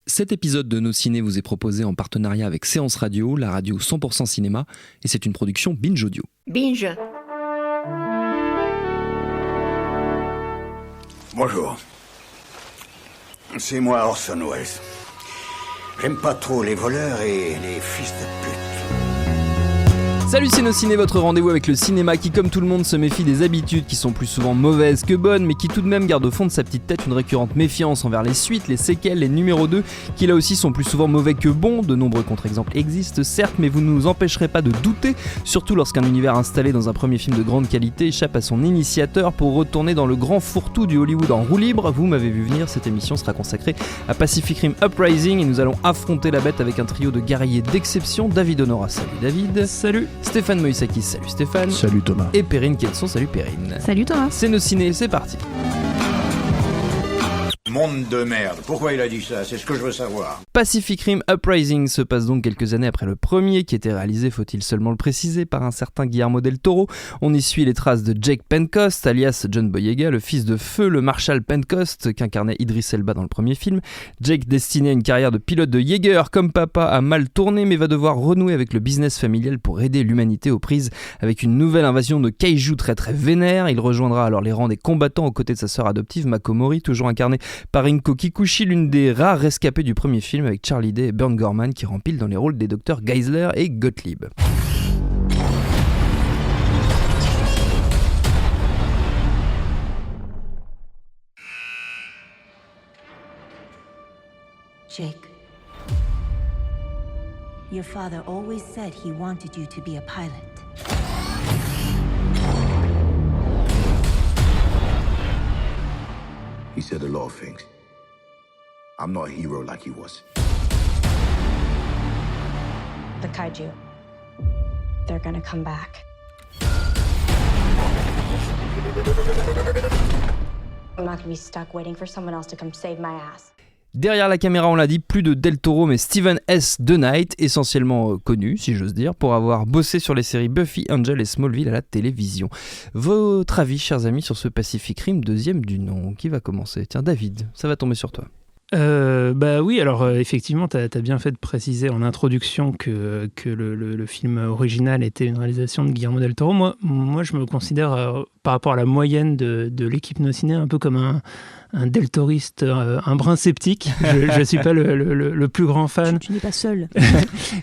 Cet épisode de Nos Ciné vous est proposé en partenariat avec Séance Radio, la radio 100% cinéma, et c'est une production Binge Audio. Binge. Bonjour. C'est moi Orson Welles. J'aime pas trop les voleurs et les fils de pute. Salut, c'est Nos Ciné, votre rendez-vous avec le cinéma qui, comme tout le monde, se méfie des habitudes qui sont plus souvent mauvaises que bonnes, mais qui tout de même garde au fond de sa petite tête une récurrente méfiance envers les suites, les séquelles, les numéros 2, qui là aussi sont plus souvent mauvais que bons. De nombreux contre-exemples existent, certes, mais vous ne nous empêcherez pas de douter, surtout lorsqu'un univers installé dans un premier film de grande qualité échappe à son initiateur pour retourner dans le grand fourre-tout du Hollywood en roue libre. Vous m'avez vu venir, cette émission sera consacrée à Pacific Rim Uprising et nous allons affronter la bête avec un trio de guerriers d'exception. David Honora, salut David. Salut. Stéphane Moïsakis, salut Stéphane. Salut Thomas. Et Perrine Quetson, salut Perrine. Salut Thomas. C'est Nos Ciné, c'est parti. Monde de merde. Pourquoi il a dit ça? C'est ce que je veux savoir. Pacific Rim Uprising se passe donc quelques années après le premier, qui était réalisé, faut-il seulement le préciser, par un certain Guillermo del Toro. On y suit les traces de Jake Pentecost, alias John Boyega, le fils de feu, le Marshal Pentecost, qu'incarnait Idris Elba dans le premier film. Jake, destiné à une carrière de pilote de Jaeger comme papa, a mal tourné, mais va devoir renouer avec le business familial pour aider l'humanité aux prises avec une nouvelle invasion de kaiju très vénère. Il rejoindra alors les rangs des combattants aux côtés de sa sœur adoptive, Mako Mori, toujours incarnée par Rinko Kikuchi, l'une des rares rescapées du premier film, avec Charlie Day et Burn Gorman qui rempilent dans les rôles des docteurs Geisler et Gottlieb. Jake, your father always said he wanted you to be a pilot. He said a lot of things. I'm not a hero like he was. The kaiju. They're gonna come back. I'm not gonna be stuck waiting for someone else to come save my ass. Derrière la caméra, on l'a dit, plus de Del Toro, mais Steven S. DeKnight, essentiellement connu, si j'ose dire, pour avoir bossé sur les séries Buffy, Angel et Smallville à la télévision. Votre avis, chers amis, sur ce Pacific Rim, deuxième du nom? Qui va commencer? Tiens, David, ça va tomber sur toi. Oui, alors effectivement, t'as bien fait de préciser en introduction que le film original était une réalisation de Guillermo del Toro. Moi je me considère, par rapport à la moyenne de l'équipe Nos Ciné, un peu comme un Del Toriste, un brin sceptique. Je suis pas le plus grand fan. Tu n'es pas seul.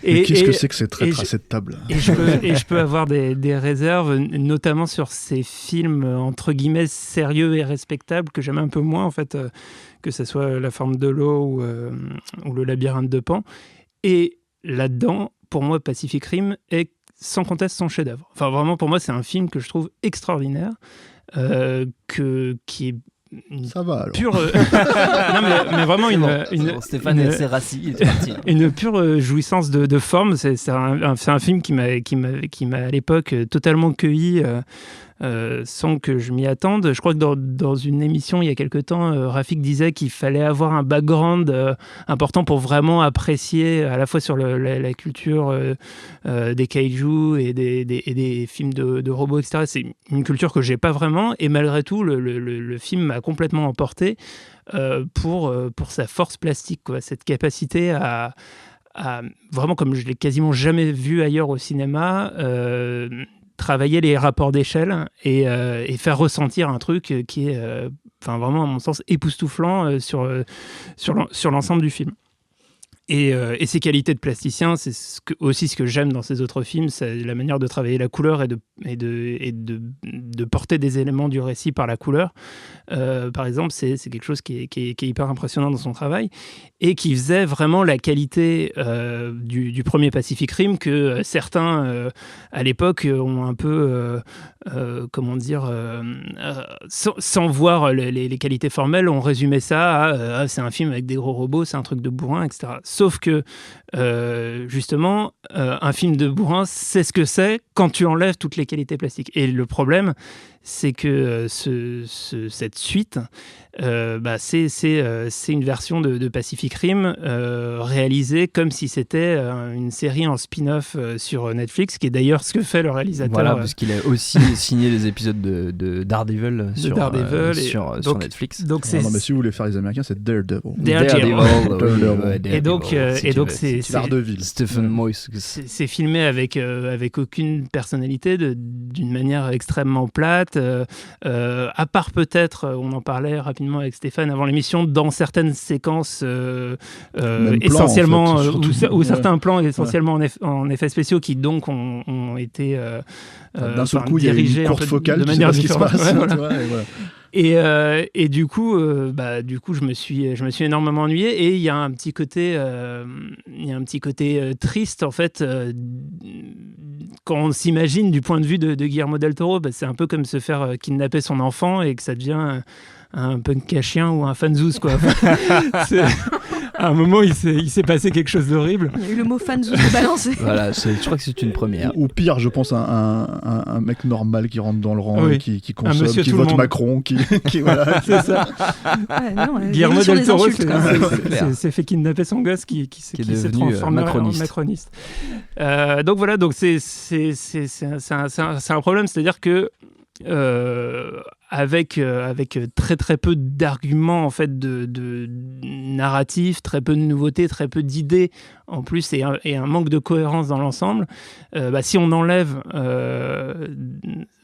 Et qu'est-ce que c'est que cette traître à cette table? Et je peux avoir des réserves, notamment sur ces films entre guillemets sérieux et respectables que j'aime un peu moins en fait. Que ce soit La Forme de l'eau ou Le Labyrinthe de Pan. Et là-dedans, pour moi, Pacific Rim est sans conteste son chef-d'œuvre. Enfin, vraiment, pour moi, c'est un film que je trouve extraordinaire, qui est ça va alors. Pure. Non, mais vraiment Stéphane est rassis, il est parti. Une pure jouissance de forme. C'est un film qui m'a à l'époque totalement cueilli. Sans que je m'y attende. Je crois que dans une émission il y a quelque temps, Rafik disait qu'il fallait avoir un background important pour vraiment apprécier à la fois sur la culture des kaiju et des films de robots, etc. C'est une culture que j'ai pas vraiment, et malgré tout le film m'a complètement emporté pour sa force plastique, quoi. Cette capacité à vraiment, comme je l'ai quasiment jamais vu ailleurs au cinéma, travailler les rapports d'échelle et faire ressentir un truc qui est vraiment, à mon sens, époustouflant sur l'ensemble du film. Et ses qualités de plasticien, c'est aussi ce que j'aime dans ses autres films, c'est la manière de travailler la couleur et de porter des éléments du récit par la couleur. Par exemple, c'est quelque chose qui est hyper impressionnant dans son travail et qui faisait vraiment la qualité du premier Pacific Rim que certains, à l'époque, ont un peu, sans voir les qualités formelles, ont résumé ça à c'est un film avec des gros robots, c'est un truc de bourrin, etc. Sauf que, justement, un film de bourrin, c'est ce que c'est quand tu enlèves toutes les qualités plastiques. Et le problème, c'est que cette suite, c'est une version de Pacific Rim réalisée comme si c'était une série en spin-off sur Netflix, qui est d'ailleurs ce que fait le réalisateur. Voilà, parce qu'il a aussi signé les épisodes de Daredevil sur Netflix. Donc non, mais si vous voulez faire les Américains, c'est Daredevil. Et donc c'est Daredevil. Stephen Moyes. C'est filmé avec aucune personnalité, d'une manière extrêmement plate, à part peut-être, on en parlait rapidement avec Stéphane avant l'émission, dans certaines séquences essentiellement, plan, en fait, ou certains plans essentiellement en effets spéciaux qui donc ont été d'un seul coup, dirigés il y a une courte focale, de manière différente. Et du coup, je me suis énormément ennuyé. Et il y a un petit côté, triste en fait. Quand on s'imagine du point de vue de Guillermo del Toro, c'est un peu comme se faire kidnapper son enfant et que ça devient un punk à chien ou un fanzouz, quoi. À un moment, il s'est passé quelque chose d'horrible. Il y a eu le mot fanzouz balancé. Voilà, je crois que c'est une première. Ou pire, je pense un mec normal qui rentre dans le rang, oui. qui consomme, qui vote Macron, qui voilà. C'est ça. Guillermo del Toro s'est fait kidnapper son gosse qui s'est transformé en macroniste. Donc voilà, c'est un problème, c'est-à-dire que avec très très peu d'arguments en fait de narratifs, très peu de nouveautés, très peu d'idées en plus et un manque de cohérence dans l'ensemble, si on enlève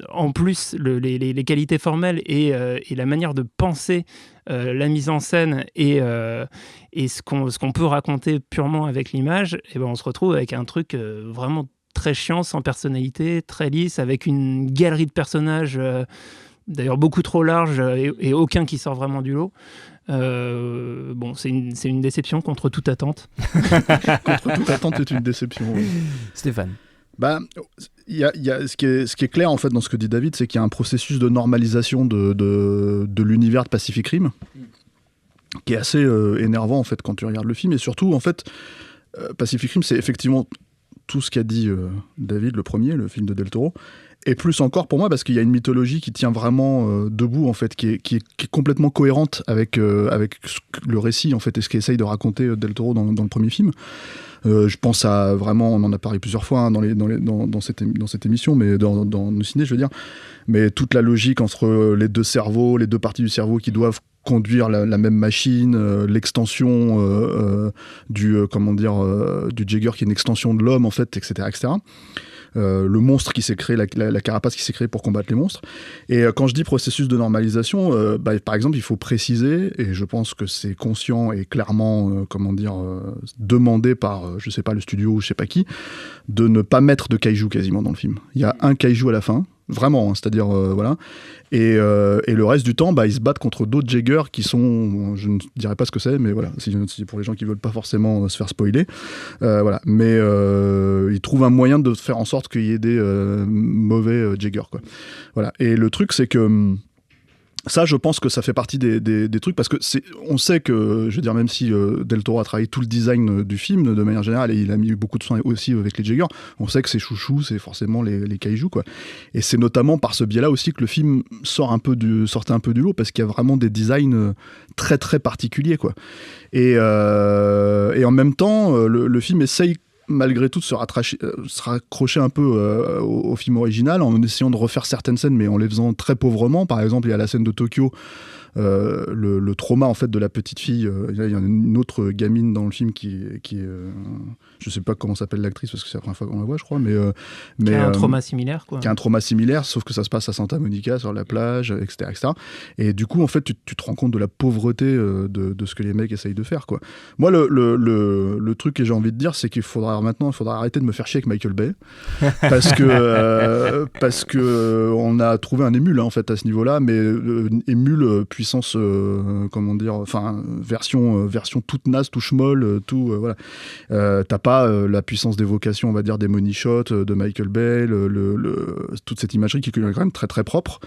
en plus les qualités formelles et la manière de penser la mise en scène et ce qu'on peut raconter purement avec l'image, et on se retrouve avec un truc vraiment très chiant, sans personnalité, très lisse, avec une galerie de personnages d'ailleurs beaucoup trop large et aucun qui sort vraiment du lot. C'est une déception contre toute attente. Contre toute attente, c'est une déception. Oui. Stéphane. Y a, ce qui est clair en fait dans ce que dit David, c'est qu'il y a un processus de normalisation de l'univers de Pacific Rim qui est assez énervant en fait quand tu regardes le film, et surtout en fait Pacific Rim, c'est effectivement tout ce qu'a dit David, le premier, le film de Del Toro, et plus encore pour moi parce qu'il y a une mythologie qui tient vraiment debout en fait, qui est complètement cohérente avec le récit en fait et ce qu'essaye de raconter Del Toro dans le premier film. Je pense à vraiment, on en a parlé plusieurs fois hein, dans cette émission, mais dans nos ciné, je veux dire, mais toute la logique entre les deux cerveaux, les deux parties du cerveau qui doivent conduire la même machine, l'extension du Jaeger qui est une extension de l'homme en fait, etc. Le monstre qui s'est créé, la carapace qui s'est créée pour combattre les monstres. Et quand je dis processus de normalisation, par exemple, il faut préciser, et je pense que c'est conscient et clairement, demandé par, je sais pas, le studio ou je sais pas qui, de ne pas mettre de kaiju quasiment dans le film. Il y a un kaiju à la fin, vraiment, hein, c'est-à-dire, voilà. Et le reste du temps, ils se battent contre d'autres Jaeger qui sont, je ne dirais pas ce que c'est, mais voilà, si pour les gens qui veulent pas forcément se faire spoiler, voilà. Mais ils trouvent un moyen de faire en sorte qu'il y ait des mauvais Jaeger, quoi. Voilà. Et le truc, c'est que ça, je pense que ça fait partie des trucs, parce que on sait que, je veux dire, même si Del Toro a travaillé tout le design du film de manière générale, et il a mis beaucoup de soin aussi avec les Jaeger, on sait que ses chouchous, c'est forcément les kaiju, quoi. Et c'est notamment par ce biais-là aussi que le film sortait un peu du lot, parce qu'il y a vraiment des designs très très particuliers, quoi. Et en même temps, le film essaye malgré tout de se raccrocher un peu au film original en essayant de refaire certaines scènes, mais en les faisant très pauvrement. Par exemple, il y a la scène de Tokyo, le trauma en fait de la petite fille. Il y a une autre gamine dans le film qui est je sais pas comment s'appelle l'actrice parce que c'est la première fois qu'on la voit, je crois, mais qui a un trauma similaire, quoi. Qui a un trauma similaire, sauf que ça se passe à Santa Monica sur la plage, etc. Et du coup, en fait, tu te rends compte de la pauvreté de ce que les mecs essayent de faire, quoi. Moi, le truc que j'ai envie de dire, c'est qu'il faudra arrêter de me faire chier avec Michael Bay, parce que on a trouvé un émule, hein, en fait, à ce niveau-là, mais émule puissance, version toute naze, tout schmoll, tout voilà. T'as pas la puissance d'évocation, on va dire, des money shots de Michael Bay, toute cette imagerie qui est quand même très très propre.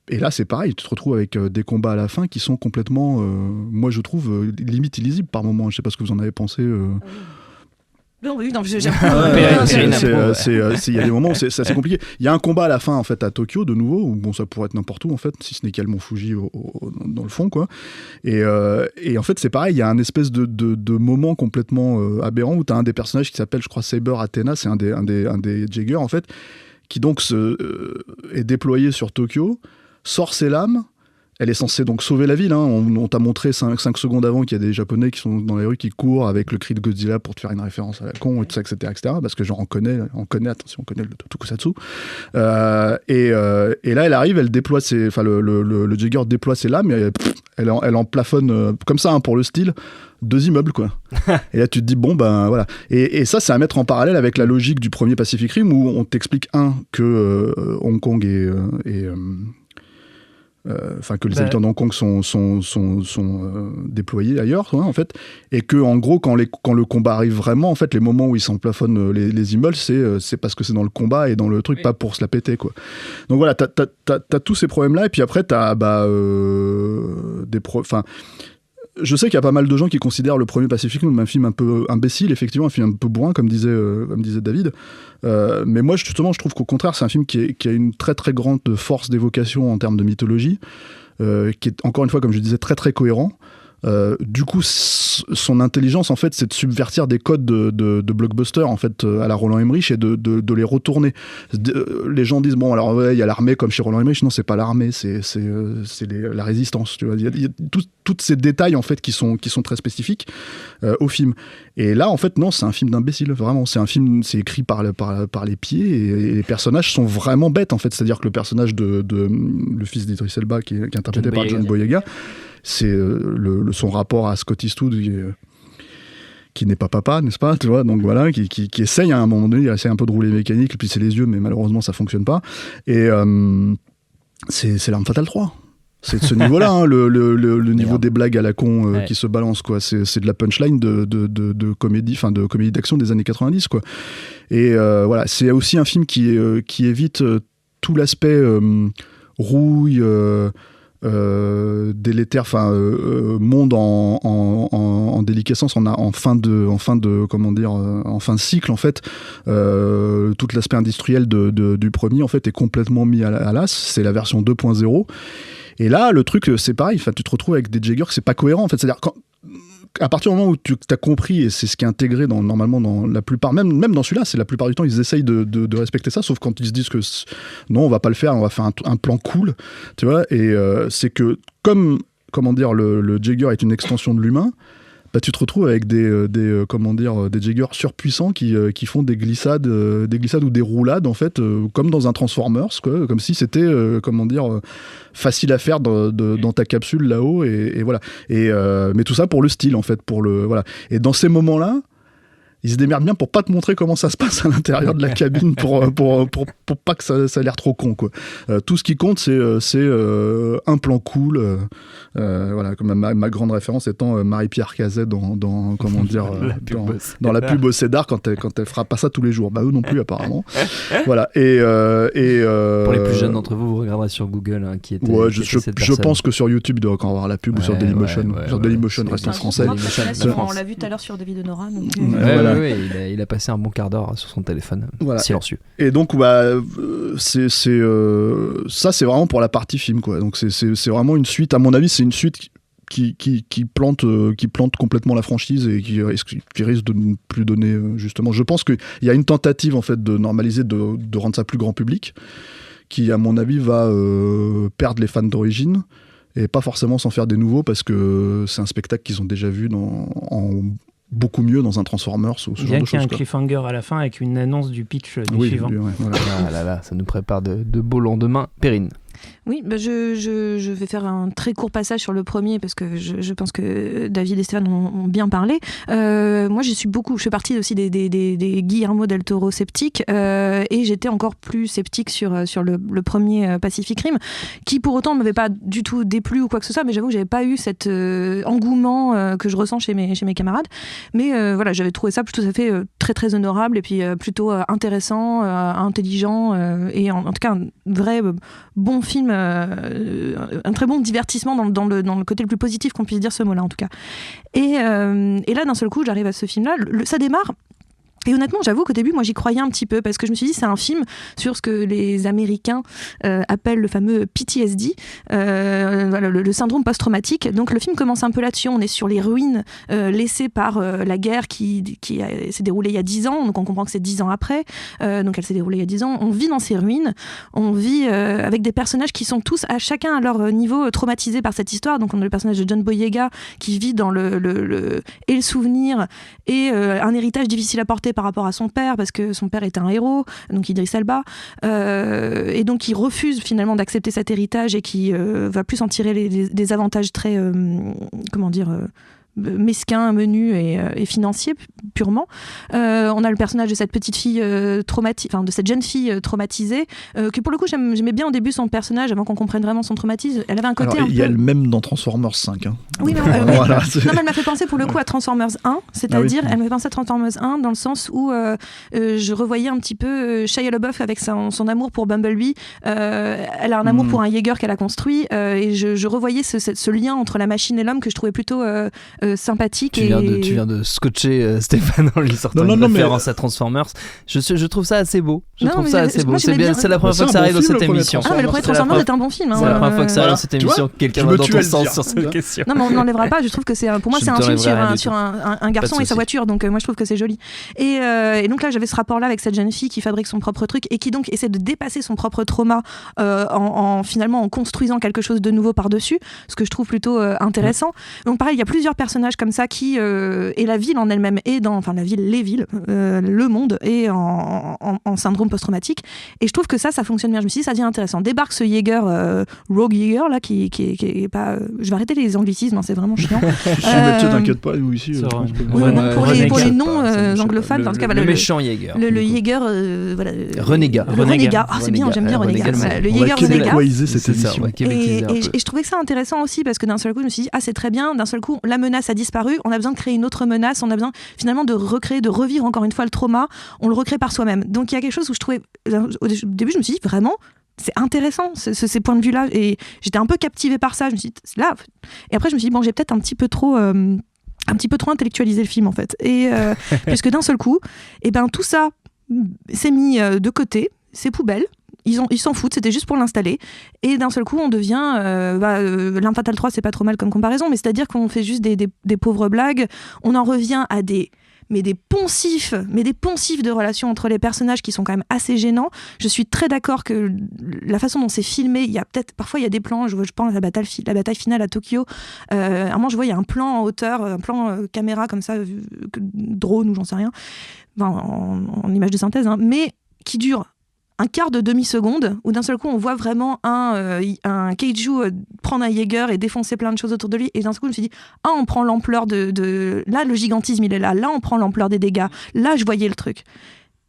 Et là, c'est pareil, tu te retrouves avec des combats à la fin qui sont complètement, moi je trouve, limite illisibles par moments. Je sais pas ce que vous en avez pensé. Non, j'aime il y a des moments où c'est assez compliqué. Il y a un combat à la fin en fait à Tokyo de nouveau où bon ça pourrait être n'importe où en fait si ce n'est qu'il y a le mont Fuji dans le fond quoi. Et en fait c'est pareil, il y a un espèce de moment complètement aberrant où tu as un des personnages qui s'appelle je crois Saber Athena, c'est un des Jaeger en fait qui donc est déployé sur Tokyo, sort ses lames. Elle est censée donc sauver la ville. Hein. On t'a montré 5 secondes avant qu'il y a des Japonais qui sont dans les rues qui courent avec le cri de Godzilla pour te faire une référence à la con, et tout ça, etc. Parce que genre on connaît le tokusatsu. Et là, elle arrive, elle déploie le Jaeger déploie ses lames, et elle en plafonne comme ça, hein, pour le style, 2 immeubles, quoi. Et là, tu te dis, bon, ben voilà. Et ça, c'est à mettre en parallèle avec la logique du premier Pacific Rim où on t'explique, que Hong Kong que les habitants de Hong Kong sont déployés ailleurs, hein, en fait, et que en gros quand le combat arrive vraiment, en fait, les moments où ils s'emplafonnent les immeubles, c'est parce que c'est dans le combat et dans le truc, oui. Pas pour se la péter, quoi. Donc voilà, t'as tous ces problèmes là, et puis après t'as je sais qu'il y a pas mal de gens qui considèrent le premier Pacific comme un film un peu imbécile, effectivement, un film un peu bourrin, comme disait David. Mais moi, justement, je trouve qu'au contraire, c'est un film qui a une très très grande force d'évocation en termes de mythologie, qui est, encore une fois, comme je disais, très très cohérent. Du coup, son intelligence, en fait, c'est de subvertir des codes de blockbuster, en fait, à la Roland Emmerich, et de les retourner. Les gens disent, bon, alors, ouais, il y a l'armée comme chez Roland Emmerich. Non, c'est pas l'armée, c'est la résistance, tu vois. Il y a tous ces détails, en fait, qui sont très spécifiques au film. Et là, en fait, non, c'est un film d'imbécile, vraiment. C'est un film, c'est écrit par les pieds, et les personnages sont vraiment bêtes, en fait. C'est-à-dire que le personnage le fils d'Idris Elba, qui est interprété par John Boyega, c'est son rapport à Scott Eastwood qui n'est pas papa, n'est-ce pas, tu vois, donc voilà, qui essaye à un moment donné, il essaye un peu de rouler mécanique, puis c'est les yeux, mais malheureusement ça fonctionne pas, et c'est L'Arme Fatale 3. C'est de ce niveau-là, hein, le niveau des blagues à la con qui se balancent, quoi. C'est de la punchline de comédie, enfin de comédie d'action des années 90, quoi. Et voilà, c'est aussi un film qui évite tout l'aspect rouille, délétère, monde en déliquescence, en fin de cycle, en fait. Tout l'aspect industriel du premier, en fait, est complètement mis à l'as. C'est la version 2.0. Et là, le truc, c'est pareil. Tu te retrouves avec des Jaeger, c'est pas cohérent, en fait. C'est-à-dire à partir du moment où tu as compris, et c'est ce qui est intégré normalement dans la plupart, même dans celui-là, c'est la plupart du temps ils essayent de respecter ça, sauf quand ils se disent que non, on va pas le faire, on va faire un plan cool, tu vois. Et c'est que le Jaeger est une extension de l'humain, tu te retrouves avec des Jaeger surpuissants qui font des glissades ou des roulades, en fait, comme dans un Transformers, quoi, comme si c'était facile à faire dans ta capsule là-haut, et voilà. Mais tout ça pour le style, en fait, voilà. Et dans ces moments-là, ils se démerdent bien pour pas te montrer comment ça se passe à l'intérieur de la cabine, pour pas que ça ait l'air trop con, quoi. Tout ce qui compte, c'est un plan cool, voilà, comme ma grande référence étant Marie-Pierre Cazet dans la pub au Cédar, quand elle fera pas ça tous les jours. Bah eux non plus, apparemment. Voilà. Et pour les plus jeunes d'entre vous regarderez sur Google, hein, qui était. Ouais, je pense que sur YouTube il doit encore avoir la pub, ou sur Dailymotion. Sur Dailymotion, reste en français. On l'a vu tout à l'heure sur David Honora. Oui, il a passé un bon quart d'heure sur son téléphone, voilà. Silencieux. Et donc, ça, c'est vraiment pour la partie film, quoi. Donc, c'est vraiment une suite. À mon avis, c'est une suite qui plante complètement la franchise, et qui risque de ne plus donner, justement. Je pense qu'il y a une tentative, en fait, de normaliser, de rendre ça plus grand public, qui, à mon avis, va perdre les fans d'origine, et pas forcément s'en faire des nouveaux, parce que c'est un spectacle qu'ils ont déjà vu en beaucoup mieux dans un Transformers ou ce genre de choses. Il y a un cliffhanger à la fin avec une annonce du pitch du suivant. Voilà. Ah là, ça nous prépare de beaux lendemains. Perrine. Oui, je vais faire un très court passage sur le premier, parce que je pense que David et Stéphane ont bien parlé. Moi, je fais partie aussi des Guillermo del Toro sceptiques, et j'étais encore plus sceptique sur le premier Pacific Rim, qui pour autant ne m'avait pas du tout déplu ou quoi que ce soit, mais j'avoue que j'avais pas eu cet engouement que je ressens chez mes camarades. Mais voilà, j'avais trouvé ça tout à fait très très honorable, et puis plutôt intéressant, intelligent, et en tout cas un vrai bon film, un très bon divertissement dans le côté le plus positif qu'on puisse dire ce mot-là, en tout cas. Et là, d'un seul coup, j'arrive à ce film-là. Ça démarre Et honnêtement, j'avoue qu'au début, moi, j'y croyais un petit peu parce que je me suis dit, c'est un film sur ce que les Américains appellent le fameux PTSD, voilà, le syndrome post-traumatique. Donc, le film commence un peu là-dessus. On est sur les ruines laissées par la guerre qui s'est déroulée il y a 10 ans. Donc, on comprend que c'est 10 ans après. Donc, elle s'est déroulée il y a 10 ans. On vit dans ces ruines. On vit avec des personnages qui sont tous, à chacun à leur niveau, traumatisés par cette histoire. Donc, on a le personnage de John Boyega qui vit dans le souvenir et un héritage difficile à porter par rapport à son père, parce que son père est un héros, donc Idris Elba, et donc il refuse finalement d'accepter cet héritage et qui va plus en tirer des avantages très, mesquin, menu et financier purement. On a le personnage de cette petite fille de cette jeune fille traumatisée, que pour le coup j'aimais bien au début son personnage avant qu'on comprenne vraiment son traumatisme. Elle avait un côté il y a le même dans Transformers 5. Hein. Oui, mais voilà, non, mais elle m'a fait penser pour le coup à Transformers 1, c'est-à-dire elle m'a fait penser à Transformers 1 dans le sens où je revoyais un petit peu Shia LaBeouf avec son amour pour Bumblebee. Elle a un amour pour un Jaeger qu'elle a construit, et je revoyais ce lien entre la machine et l'homme que je trouvais plutôt sympathique. Tu viens de scotcher Stéphane en lui sortant une référence à Transformers. Je trouve ça assez beau. C'est la première fois que ça arrive dans cette émission. Ah, mais le premier Transformers est un bon film. C'est la première fois que ça arrive dans cette émission. Quelqu'un va dans ton sens sur cette question. Non, mais on n'enlèvera pas. Je trouve que pour moi c'est un film sur un garçon et sa voiture. Donc moi je trouve que c'est joli. Et donc là j'avais ce rapport là avec cette jeune fille qui fabrique son propre truc et qui donc essaie de dépasser son propre trauma finalement en construisant quelque chose de nouveau par-dessus, ce que je trouve plutôt intéressant. Donc pareil, il y a plusieurs personnages comme ça qui et la ville en elle-même est les villes, le monde est en syndrome post-traumatique, et je trouve que ça fonctionne bien. Je me suis dit ça devient intéressant. Débarque ce Jaeger, Rogue Jaeger là qui est pas, je vais arrêter les anglicismes, c'est vraiment chiant. T'inquiète pas, nous ici pour les non anglophones, en tout cas le méchant Jaeger, le Jaeger renégat. C'est bien, j'aime bien renégat. Le Jaeger renégat. Et je trouvais que ça intéressant aussi parce que d'un seul coup je me suis dit c'est très bien, d'un seul coup la menace a disparu, on a besoin de créer une autre menace, on a besoin finalement de revivre encore une fois le trauma, on le recrée par soi-même. Donc il y a quelque chose où je trouvais, au début je me suis dit vraiment c'est intéressant ces points de vue là, et j'étais un peu captivée par ça. Je me suis dit là, et après je me suis dit j'ai peut-être un petit peu trop intellectualisé le film en fait, et puisque d'un seul coup tout ça s'est mis de côté, c'est poubelle. Ils s'en foutent, c'était juste pour l'installer. Et d'un seul coup, on devient... L'Arme Fatale 3, c'est pas trop mal comme comparaison, mais c'est-à-dire qu'on fait juste des pauvres blagues. On en revient à des poncifs de relations entre les personnages qui sont quand même assez gênants. Je suis très d'accord que la façon dont c'est filmé, parfois il y a des plans, je pense à la bataille finale à Tokyo, à un moment je vois il y a un plan en hauteur, un plan caméra comme ça, drone ou j'en sais rien, en image de synthèse, mais qui dure un quart de demi-seconde, où d'un seul coup on voit vraiment un kaiju prendre un Jaeger et défoncer plein de choses autour de lui, et d'un seul coup je me suis dit on prend l'ampleur de... Là le gigantisme il est là on prend l'ampleur des dégâts, là je voyais le truc.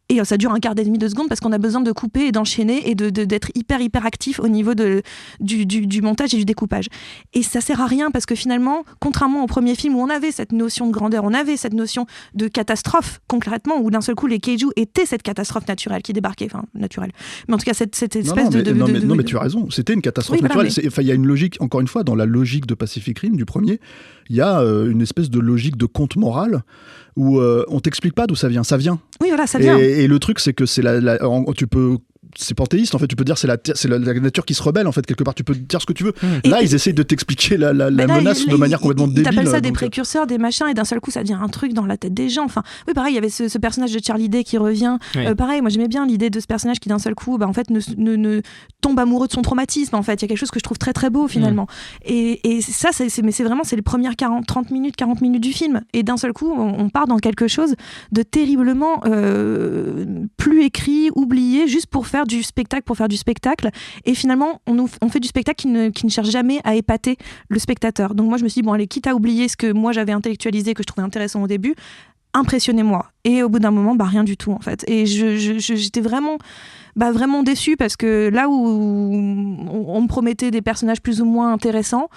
Et ça dure un quart de seconde parce qu'on a besoin de couper et d'enchaîner et d'être hyper actif au niveau du montage et du découpage. Et ça sert à rien parce que finalement, contrairement au premier film où on avait cette notion de grandeur, on avait cette notion de catastrophe concrètement, où d'un seul coup les kaiju étaient cette catastrophe naturelle qui débarquait, naturelle. Mais en tout cas cette espèce Non mais tu as raison, c'était une catastrophe naturelle. Il y a une logique, encore une fois, dans la logique de Pacific Rim du premier, il y a une espèce de logique de conte moral où on t'explique pas d'où ça vient. Ça vient. Oui, voilà, ça vient. Et le truc, c'est que c'est panthéiste, en fait, tu peux dire c'est la nature qui se rebelle, en fait, quelque part, tu peux dire ce que tu veux. Là, ils essayent de t'expliquer la menace de manière complètement débile. Ils appellent ça des précurseurs, des machins, et d'un seul coup, ça devient un truc dans la tête des gens. Oui, pareil, il y avait ce personnage de Charlie Day qui revient. Oui. Pareil, moi, j'aimais bien l'idée de ce personnage qui, d'un seul coup, en fait, ne tombe amoureux de son traumatisme, en fait. Il y a quelque chose que je trouve très, très beau, finalement. Et ça, c'est les premières 40 minutes du film. Et d'un seul coup, on part dans quelque chose de terriblement plus écrit, oublié, juste pour faire du spectacle, et finalement on fait du spectacle qui ne cherche jamais à épater le spectateur. Donc moi je me suis dit allez, quitte à oublier ce que moi j'avais intellectualisé, que je trouvais intéressant au début, impressionnez-moi. Et au bout d'un moment rien du tout en fait, et j'étais vraiment déçue, parce que là où on me promettait des personnages plus ou moins intéressants,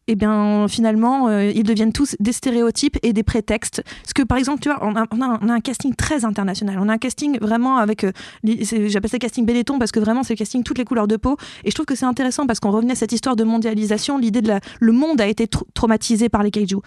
et bien finalement ils deviennent tous des stéréotypes et des prétextes. Parce que par exemple, tu vois, on a un casting très international, on a un casting vraiment avec j'appelle ça casting Benetton, parce que vraiment c'est le casting toutes les couleurs de peau, et je trouve que c'est intéressant parce qu'on revenait à cette histoire de mondialisation, l'idée de le monde a été traumatisé par les kaiju,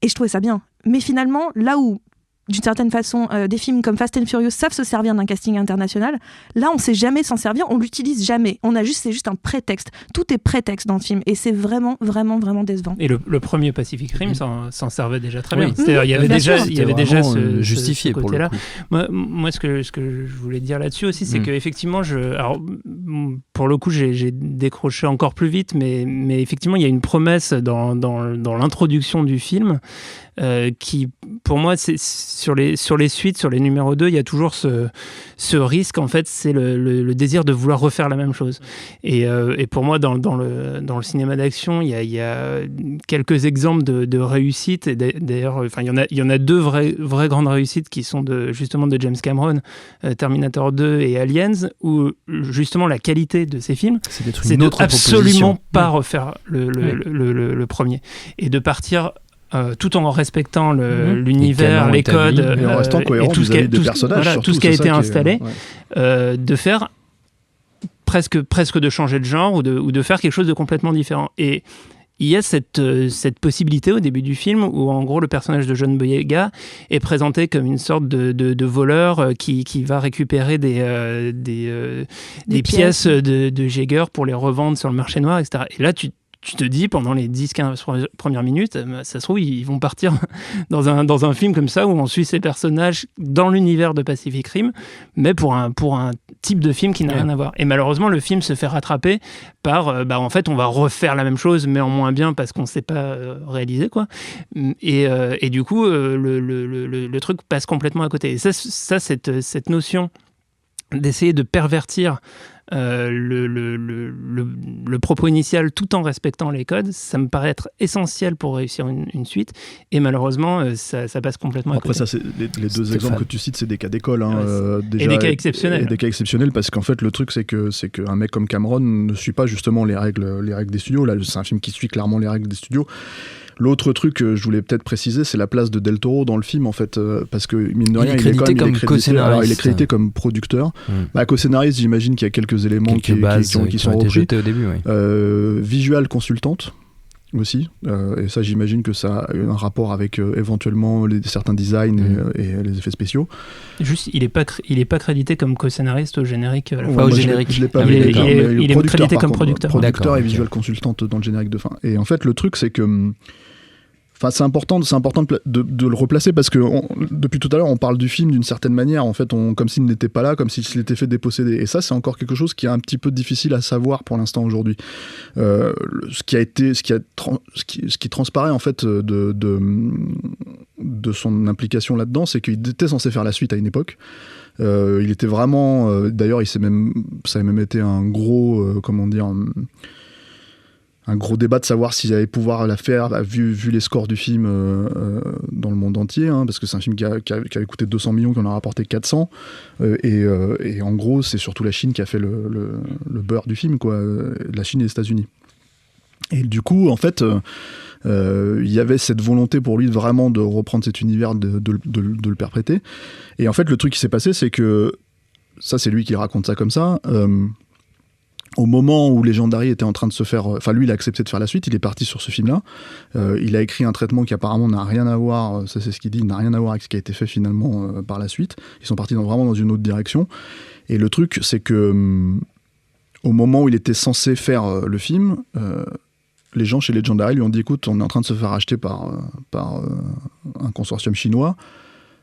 et je trouvais ça bien. Mais finalement, là où d'une certaine façon, des films comme Fast and Furious savent se servir d'un casting international. Là, on sait jamais s'en servir, on l'utilise jamais. C'est juste un prétexte. Tout est prétexte dans le film, et c'est vraiment, vraiment, vraiment décevant. Et le premier Pacific Rim s'en servait déjà très bien. Oui. C'est-à-dire, il y avait déjà ce justifié ce côté-là. Moi, ce que je voulais dire là-dessus aussi, c'est qu'effectivement, alors, pour le coup, j'ai décroché encore plus vite, mais effectivement, il y a une promesse dans l'introduction du film qui, pour moi, c'est sur les suites, sur les numéros 2, il y a toujours ce risque, en fait, c'est le désir de vouloir refaire la même chose. Et pour moi, dans le cinéma d'action, il y a quelques exemples de réussite. Et d'ailleurs, il y en a deux vraies grandes réussites qui sont justement de James Cameron, Terminator 2 et Aliens, où justement la qualité de ces films, c'est de absolument pas refaire le premier. Et de partir tout en respectant l'univers, les codes, et en restant cohérent vis-à-vis des personnages, voilà, tout ce qui a été installé, de faire presque de changer de genre ou de faire quelque chose de complètement différent. Et il y a cette possibilité au début du film où en gros le personnage de John Boyega est présenté comme une sorte de voleur qui va récupérer des pièces de Jaeger pour les revendre sur le marché noir, etc. Et là tu te dis pendant les 10-15 premières minutes, ça se trouve ils vont partir dans un film comme ça où on suit ces personnages dans l'univers de Pacific Rim, mais pour un type de film qui n'a rien à voir. Et malheureusement le film se fait rattraper par en fait on va refaire la même chose mais en moins bien parce qu'on ne sait pas réaliser quoi. Et du coup le truc passe complètement à côté. Et ça cette notion d'essayer de pervertir le propos initial tout en respectant les codes, ça me paraît être essentiel pour réussir une suite, et malheureusement ça passe complètement à côté. Après ça, les deux exemples que tu cites, c'est des cas d'école déjà, et des cas exceptionnels. Et des cas exceptionnels parce qu'en fait le truc c'est qu'un mec comme Cameron ne suit pas justement les règles des studios. Là c'est un film qui suit clairement les règles des studios. L'autre truc que je voulais peut-être préciser, c'est la place de Del Toro dans le film, en fait, parce que mine de rien, il est crédité comme producteur. Co-scénariste, j'imagine qu'il y a quelques éléments qui sont repris. Au début, visual consultante aussi, et ça j'imagine que ça a un rapport avec éventuellement certains designs et les effets spéciaux. Juste, il est pas crédité comme co-scénariste au générique. Au générique. Je l'ai pas vu. Il est crédité comme producteur. Producteur et visual consultante dans le générique de fin. Et en fait, le truc c'est que c'est important de le replacer parce que depuis tout à l'heure on parle du film d'une certaine manière, en fait, comme s'il n'était pas là, comme s'il s'était fait déposséder. Et ça, c'est encore quelque chose qui est un petit peu difficile à savoir pour l'instant aujourd'hui. Ce qui transparaît en fait de son implication là-dedans, c'est qu'il était censé faire la suite à une époque. Il était vraiment, d'ailleurs, ça a même été un gros, un gros débat de savoir s'il allait pouvoir la faire vu les scores du film dans le monde entier, parce que c'est un film qui avait coûté 200 millions, qui en a rapporté 400, et en gros c'est surtout la Chine qui a fait le beurre du film, quoi, la Chine et les États-Unis. Et du coup en fait il y avait cette volonté pour lui vraiment de reprendre cet univers, de le perpréter. Et en fait le truc qui s'est passé, c'est que ça c'est lui qui raconte ça comme ça, au moment où Legendary était en train de se faire... lui, il a accepté de faire la suite, il est parti sur ce film-là. Il a écrit un traitement qui apparemment n'a rien à voir, ça c'est ce qu'il dit, n'a rien à voir avec ce qui a été fait finalement par la suite. Ils sont partis vraiment dans une autre direction. Et le truc, c'est que au moment où il était censé faire le film, les gens chez Legendary lui ont dit, écoute, on est en train de se faire acheter par un consortium chinois,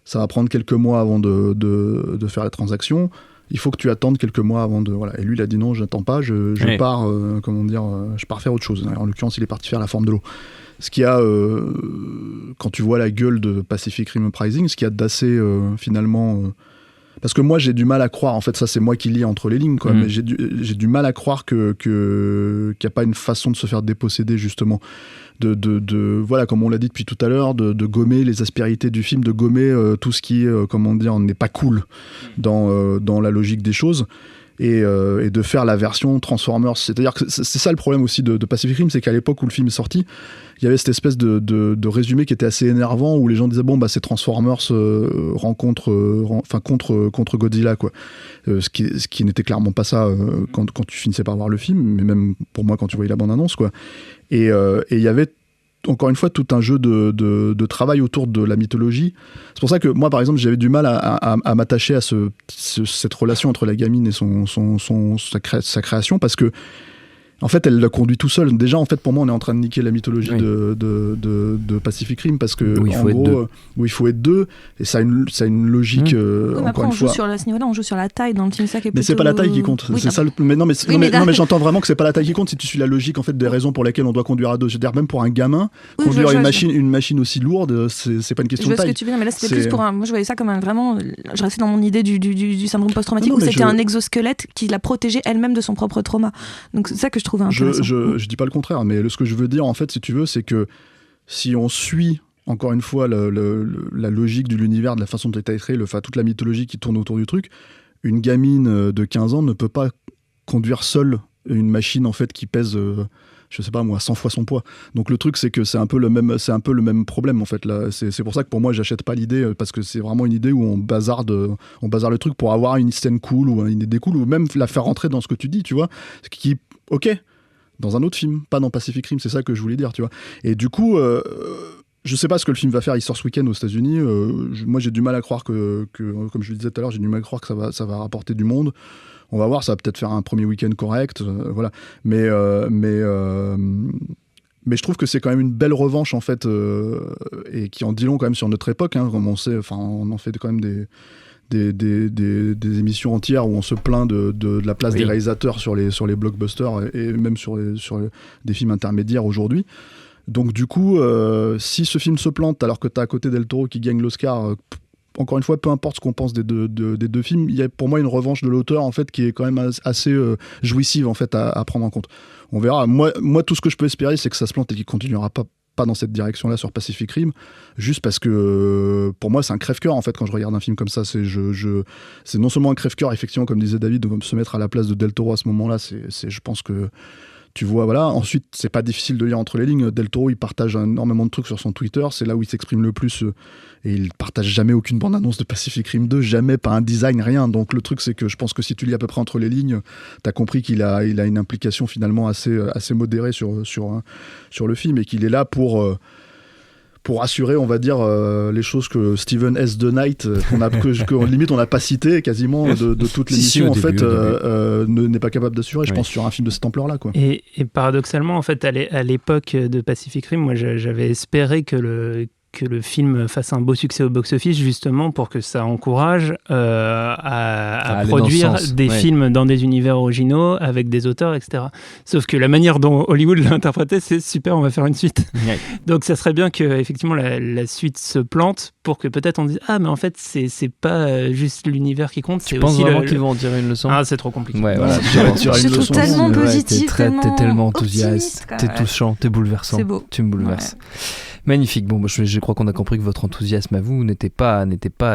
ça va prendre quelques mois avant de faire la transaction. Il faut que tu attendes quelques mois avant de... Voilà. Et lui, il a dit non, j'attends pas, je pars, je pars faire autre chose. En l'occurrence, il est parti faire La Forme de l'eau. Ce qui a, quand tu vois la gueule de Pacific Rim Uprising, ce qui a d'assez, finalement... parce que moi, j'ai du mal à croire, en fait, ça c'est moi qui lis entre les lignes, quoi, mais j'ai du mal à croire qu'il n'y a pas une façon de se faire déposséder, justement. Voilà, comme on l'a dit depuis tout à l'heure, de gommer les aspérités du film, de gommer tout ce qui n'est pas cool dans la logique des choses, et de faire la version Transformers. C'est-à-dire que c'est ça le problème aussi de Pacific Rim, c'est qu'à l'époque où le film est sorti, il y avait cette espèce de résumé qui était assez énervant, où les gens disaient c'est Transformers contre Godzilla, quoi. Ce qui n'était clairement pas ça quand tu finissais par voir le film, mais même pour moi quand tu voyais la bande-annonce, quoi. Et il y avait encore une fois tout un jeu de travail autour de la mythologie. C'est pour ça que moi, par exemple, j'avais du mal à m'attacher à cette relation entre la gamine et sa création, parce que en fait, elle l'a conduit tout seul. Déjà, en fait, pour moi, on est en train de niquer la mythologie de Pacific Rim, parce que où il faut être deux, et ça a une logique. Encore une fois. À ce niveau-là, on joue sur la taille dans le film, ça qui est mais plutôt... c'est pas la taille qui compte. Oui, c'est ça. Mais j'entends vraiment que c'est pas la taille qui compte. Si tu suis la logique, en fait, des raisons pour lesquelles on doit conduire à deux. Je veux dire, même pour un gamin, conduire une machine aussi lourde, c'est pas une question de taille. Je vois ce que tu veux dire, mais là, c'était plus pour un. Moi, je voyais ça comme vraiment. Je restais dans mon idée du syndrome post-traumatique, où c'était un exosquelette qui la protégeait elle-même de son propre trauma. Donc c'est ça que je trouvais intéressant. Je dis pas le contraire, mais ce que je veux dire, en fait, si tu veux, c'est que si on suit, encore une fois, la logique de l'univers, de la façon dont est créé, toute la mythologie qui tourne autour du truc, une gamine de 15 ans ne peut pas conduire seule une machine, en fait, qui pèse... je sais pas moi, 100 fois son poids. Donc le truc, c'est que c'est un peu le même problème, en fait. Là, c'est pour ça que pour moi, j'achète pas l'idée, parce que c'est vraiment une idée où on bazarde le truc pour avoir une scène cool ou une idée cool, ou même la faire rentrer dans ce que tu dis, tu vois. Ok, dans un autre film, pas dans Pacific Rim, c'est ça que je voulais dire, tu vois. Et du coup, je sais pas ce que le film va faire, il sort ce week-end aux États-Unis. Moi, j'ai du mal à croire que, comme je le disais tout à l'heure, j'ai du mal à croire que ça va rapporter du monde. On va voir, ça va peut-être faire un premier week-end correct, voilà. Mais je trouve que c'est quand même une belle revanche, en fait, et qui en dit long quand même sur notre époque, hein, comme on sait, enfin, on en fait quand même des émissions entières où on se plaint de la place des réalisateurs sur les blockbusters et même sur des films intermédiaires aujourd'hui. Donc du coup, si ce film se plante alors que tu as à côté Del Toro qui gagne l'Oscar, encore une fois, peu importe ce qu'on pense des deux films, il y a pour moi une revanche de l'auteur, en fait, qui est quand même assez jouissive, en fait, à prendre en compte. On verra. Moi, tout ce que je peux espérer, c'est que ça se plante et qu'il continuera pas dans cette direction-là sur Pacific Rim, juste parce que pour moi c'est un crève-cœur, en fait, quand je regarde un film comme ça. C'est non seulement un crève-cœur, effectivement, comme disait David, de se mettre à la place de Del Toro à ce moment-là, je pense que tu vois, voilà. Ensuite, c'est pas difficile de lire entre les lignes. Del Toro, il partage énormément de trucs sur son Twitter, c'est là où il s'exprime le plus, et il partage jamais aucune bande-annonce de Pacific Rim 2, jamais, pas un design, rien. Donc le truc, c'est que je pense que si tu lis à peu près entre les lignes, t'as compris qu'il a une implication finalement assez modérée sur le film, et qu'il est là pour assurer, on va dire, les choses que Steven S. The Knight, que limite on n'a pas cité quasiment de toute l'émission, en fait, n'est pas capable d'assurer, je pense, sur un film de cette ampleur-là, quoi. Et paradoxalement, en fait, à l'époque de Pacific Rim, moi j'avais espéré que le film fasse un beau succès au box-office, justement pour que ça encourage à produire des films dans des univers originaux avec des auteurs, etc. Sauf que la manière dont Hollywood l'a interprété, c'est super, on va faire une suite. Ouais. Donc ça serait bien que effectivement la suite se plante pour que peut-être on dise mais en fait c'est pas juste l'univers qui compte. Tu penses vraiment qu'ils vont en tirer une leçon? C'est trop compliqué. Ouais, voilà. Je trouve tellement positif, t'es tellement enthousiaste, t'es touchant, t'es bouleversant. C'est beau. Tu me bouleverses. Ouais. Magnifique. Bon, je crois qu'on a compris que votre enthousiasme à vous n'était pas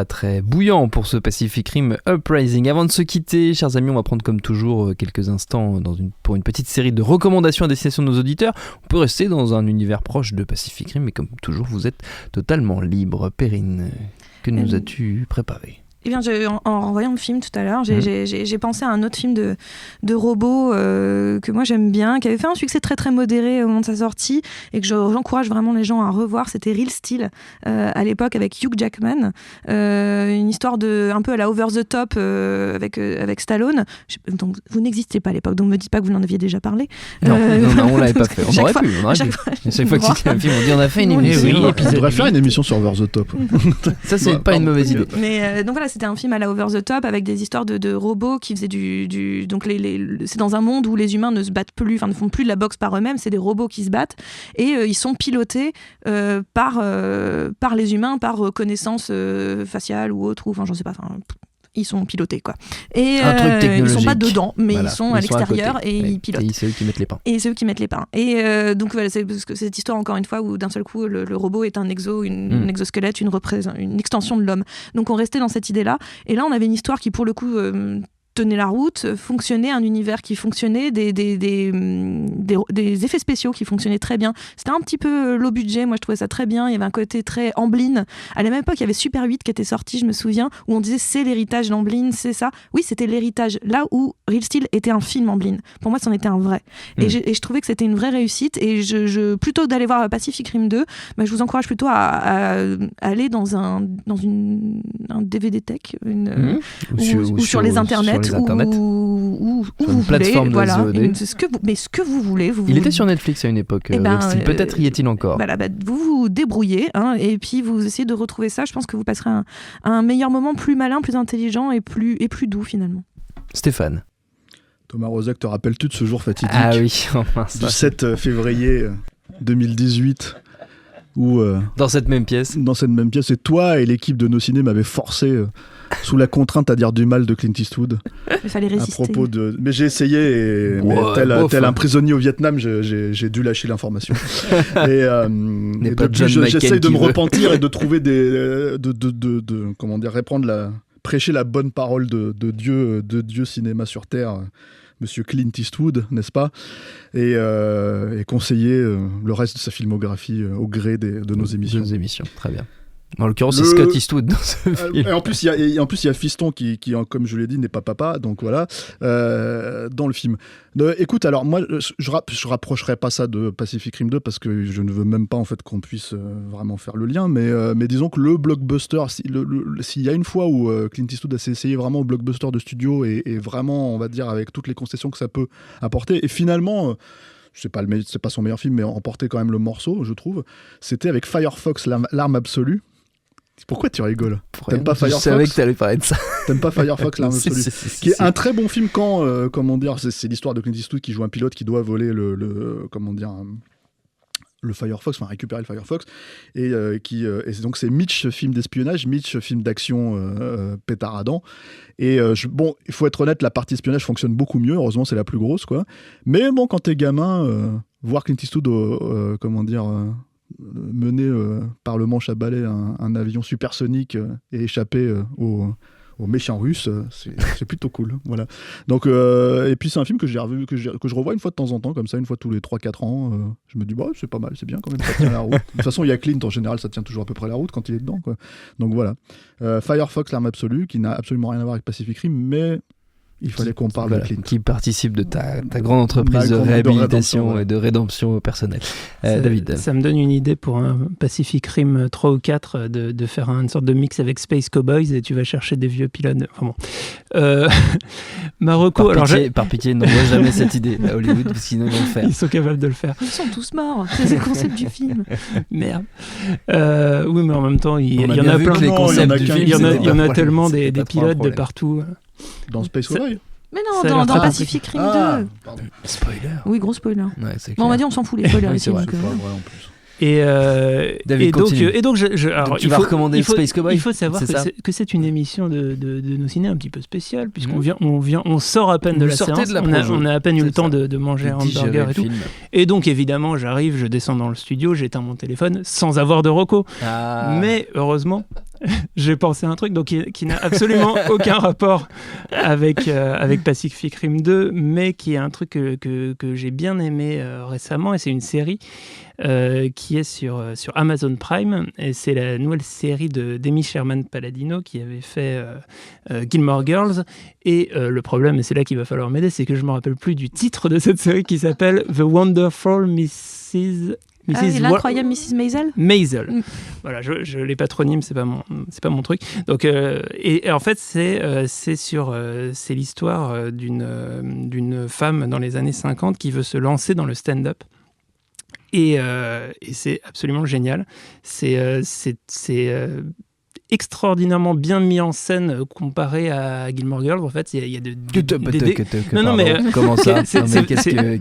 très bouillant pour ce Pacific Rim Uprising. Avant de se quitter, chers amis, on va prendre comme toujours quelques instants pour une petite série de recommandations à destination de nos auditeurs. On peut rester dans un univers proche de Pacific Rim, mais comme toujours, vous êtes totalement libre. Perrine, que nous as-tu préparé ? Eh bien, en voyant le film tout à l'heure, j'ai pensé à un autre film de robots que moi j'aime bien, qui avait fait un succès très très modéré au moment de sa sortie et que j'encourage vraiment les gens à revoir. C'était Real Steel à l'époque avec Hugh Jackman, une histoire un peu à la over the top avec Stallone. Donc vous n'existiez pas à l'époque, donc ne me dites pas que vous n'en aviez déjà parlé. Non, on l'avait pas fait. On aurait pu. Chaque fois que c'était un film, on dit on a fait une émission. On devrait faire une émission sur over the top. Ça c'est pas une mauvaise idée. Mais donc voilà. C'était un film à la over the top avec des histoires de robots qui faisaient donc c'est dans un monde où les humains ne se battent plus, enfin ne font plus de la boxe par eux-mêmes, c'est des robots qui se battent et ils sont pilotés par les humains, par reconnaissance faciale ou autre, ou enfin j'en sais pas, ils sont pilotés, quoi. Et un truc technologique. Ils sont pas dedans, mais ils sont à l'extérieur et ils pilotent. Et c'est eux qui mettent les pains. Et donc voilà, c'est parce que cette histoire, encore une fois, où d'un seul coup le robot est un exosquelette, une extension de l'homme. Donc on restait dans cette idée-là. Et là, on avait une histoire qui, pour le coup, tenait la route, fonctionnait, un univers qui fonctionnait, des effets spéciaux qui fonctionnaient très bien. C'était un petit peu low budget, moi je trouvais ça très bien, il y avait un côté très Amblin. À la même époque, il y avait Super 8 qui était sorti, je me souviens, où on disait c'est l'héritage d'Amblin, c'est ça. Oui, c'était l'héritage, là où Real Steel était un film Amblin. Pour moi, c'en était un vrai. Et je trouvais que c'était une vraie réussite, et plutôt d'aller voir Pacific Rim 2, je vous encourage plutôt à aller dans un DVD tech, ou sur les internets, ou sur vous une plateforme voulez, de voilà, VOD. ce que vous voulez. Il était sur Netflix à une époque, peut-être y est-il encore. Voilà, vous vous débrouillez, et puis vous essayez de retrouver ça. Je pense que vous passerez un meilleur moment, plus malin, plus intelligent et plus doux finalement. Stéphane. Thomas Rozek, te rappelles-tu de ce jour fatidique du 7 février 2018 où, dans cette même pièce, et toi et l'équipe de Nos Ciné m'avaient forcé sous la contrainte à dire du mal de Clint Eastwood. Il fallait résister. Mais j'ai essayé, mais tel un prisonnier au Vietnam, j'ai dû lâcher l'information. et depuis, j'essaye de me repentir et de trouver prêcher la bonne parole de Dieu cinéma sur terre, Monsieur Clint Eastwood, n'est-ce pas, et conseiller le reste de sa filmographie au gré de nos émissions. Très bien. En l'occurrence, c'est Scott Eastwood dans ce film. Et en plus, il y a Fiston qui, comme je l'ai dit, n'est pas papa, donc voilà, dans le film. Écoute, alors moi, je rapprocherai pas ça de Pacific Rim 2 parce que je ne veux même pas en fait qu'on puisse vraiment faire le lien, mais disons que le blockbuster, s'il y a une fois où Clint Eastwood s'est essayé vraiment au blockbuster de studio et vraiment, on va dire, avec toutes les concessions que ça peut apporter, et finalement... c'est pas son meilleur film, mais emporter quand même le morceau, je trouve. C'était avec Firefox, l'arme absolue. Pourquoi tu rigoles ? T'aimes pas Firefox ? Je savais que t'allais parler de ça. T'aimes pas Firefox, l'arme absolue ? Qui est un très bon film quand, c'est l'histoire de Clint Eastwood qui joue un pilote qui doit voler le Firefox, récupérer le Firefox, et donc c'est Mitch, film d'espionnage, Mitch, film d'action pétaradant, et il faut être honnête, la partie espionnage fonctionne beaucoup mieux, heureusement c'est la plus grosse, quoi. Mais bon, quand t'es gamin, voir Clint Eastwood mener par le manche à balai un avion supersonique et échapper aux méchants russes, c'est plutôt cool, voilà. Donc et puis c'est un film que j'ai revu, que je revois une fois de temps en temps, comme ça, une fois tous les 3-4 ans. Je me dis c'est pas mal, c'est bien quand même, ça tient la route. De toute façon, il y a Clint, en général ça tient toujours à peu près la route quand il est dedans, quoi. Donc voilà, Firefox, l'arme absolue, qui n'a absolument rien à voir avec Pacific Rim, mais il fallait qu'on parle de Clint. Qui participe de ta grande entreprise de réhabilitation et de rédemption personnelle. David. Ça me donne une idée pour un Pacific Rim 3 ou 4 de faire une sorte de mix avec Space Cowboys, et tu vas chercher des vieux pilotes. Enfin bon. Marocco. Par pitié, n'envoie jamais cette idée à Hollywood, parce qu'ils vont le faire. Ils sont capables de le faire. Ils sont tous morts. C'est le concept du film. Merde. Oui, mais en même temps, il y en a plein. Il y en a tellement des pilotes de partout. Dans Space Cowboy ? Mais non, dans Pacific Rim 2. Pardon. Spoiler. Oui, gros spoiler. Ouais, c'est clair. On va dire, on s'en fout les spoilers. Oui, c'est vrai. En plus. David, donc tu vas recommander Space Cowboy. Il faut savoir que c'est une émission de Nos Ciné un petit peu spéciale, puisqu'on on sort à peine de la séance, on a à peine eu le temps de manger un hamburger et tout. Et donc évidemment, j'arrive, je descends dans le studio, j'éteins mon téléphone sans avoir de reco. Mais heureusement, j'ai pensé à un truc qui n'a absolument aucun rapport avec Pacific Rim 2, mais qui est un truc que j'ai bien aimé récemment, et c'est une série qui est sur Amazon Prime, et c'est la nouvelle série d'Amy Sherman-Palladino qui avait fait Gilmore Girls, et le problème, et c'est là qu'il va falloir m'aider, c'est que je ne me rappelle plus du titre de cette série qui s'appelle The Wonderful Mrs. L'incroyable Mrs. Maisel. Maisel. Voilà, je les patronymes, c'est pas mon truc. Donc et en fait c'est l'histoire d'une femme dans les années 50 qui veut se lancer dans le stand-up. Et c'est absolument génial. C'est extraordinairement bien mis en scène comparé à Gilmore Girls. En fait, il y a non mais comment ça?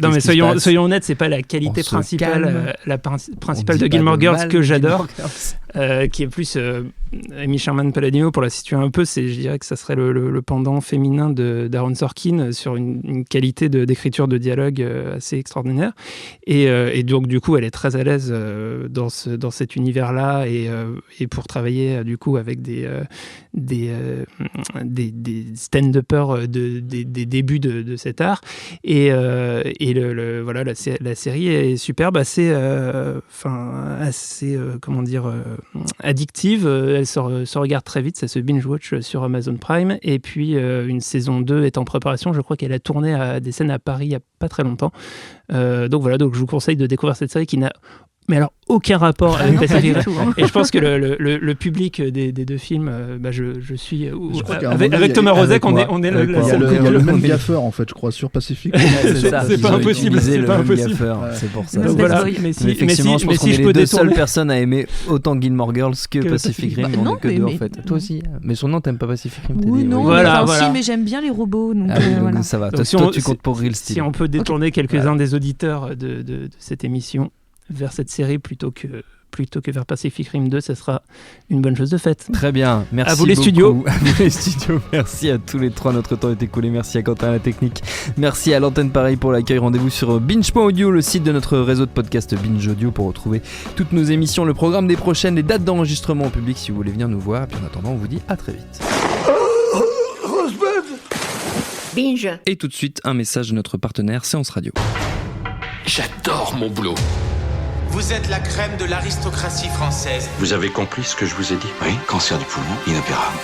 Non mais soyons honnêtes, c'est pas la qualité principale de Gilmore Girls que j'adore. qui est plus Amy Sherman-Palladino, pour la situer un peu, je dirais que ça serait le pendant féminin d'Aaron Sorkin, sur une qualité d'écriture de dialogue assez extraordinaire. Et donc, du coup, elle est très à l'aise dans cet univers-là, et pour travailler, du coup, avec des stand-uppers des débuts de cet art. Et voilà, la série est superbe, assez addictive. Elle se regarde très vite, ça se binge-watch sur Amazon Prime. Et puis, une saison 2 est en préparation. Je crois qu'elle a tourné des scènes à Paris il n'y a pas très longtemps. Donc voilà, donc je vous conseille de découvrir cette série qui n'a aucun rapport avec Pacific Rim. Et je pense que le public des deux films, je suis avec Thomas Rozek, on est il y a le même gaffeur en fait, je crois, sur Pacific. C'est pas impossible, c'est pas impossible. C'est pour ça. Donc voilà. Mais effectivement, je pense qu'on est les deux seules personnes à aimer autant Gilmore Girls que Pacific Rim. On est que deux en fait. Toi aussi. Mais son nom, t'aimes pas Pacific Rim? Oui, non. Voilà. Mais j'aime bien les robots. Donc ça va. Toi, tu comptes pour Real Steel. Si on peut détourner quelques-uns des auditeurs de cette émission vers cette série plutôt que vers Pacific Rim 2, ça sera une bonne chose de faite. Très bien, merci à vous beaucoup. Les studios. À vous les studios, merci à tous les trois, notre temps est écoulé, merci à Quentin à la technique, merci à l'antenne pareil pour l'accueil, rendez-vous sur binge.audio, le site de notre réseau de podcast Binge Audio pour retrouver toutes nos émissions, le programme des prochaines, les dates d'enregistrement en public si vous voulez venir nous voir, et puis en attendant on vous dit à très vite. Binge. Et tout de suite un message de notre partenaire Séance Radio. J'adore mon boulot. Vous êtes la crème de l'aristocratie française. Vous avez compris ce que je vous ai dit? Oui, cancer du poumon, inopérable.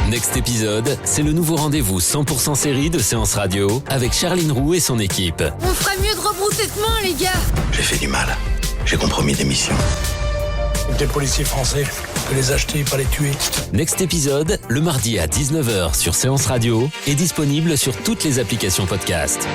Next épisode, c'est le nouveau rendez-vous 100% série de Séance Radio avec Charline Roux et son équipe. On ferait mieux de rebrousser chemin, les gars. J'ai fait du mal. J'ai compromis des missions. Des policiers français, on peut les acheter, pas les tuer. Next épisode, le mardi à 19h sur Séance Radio, est disponible sur toutes les applications podcast.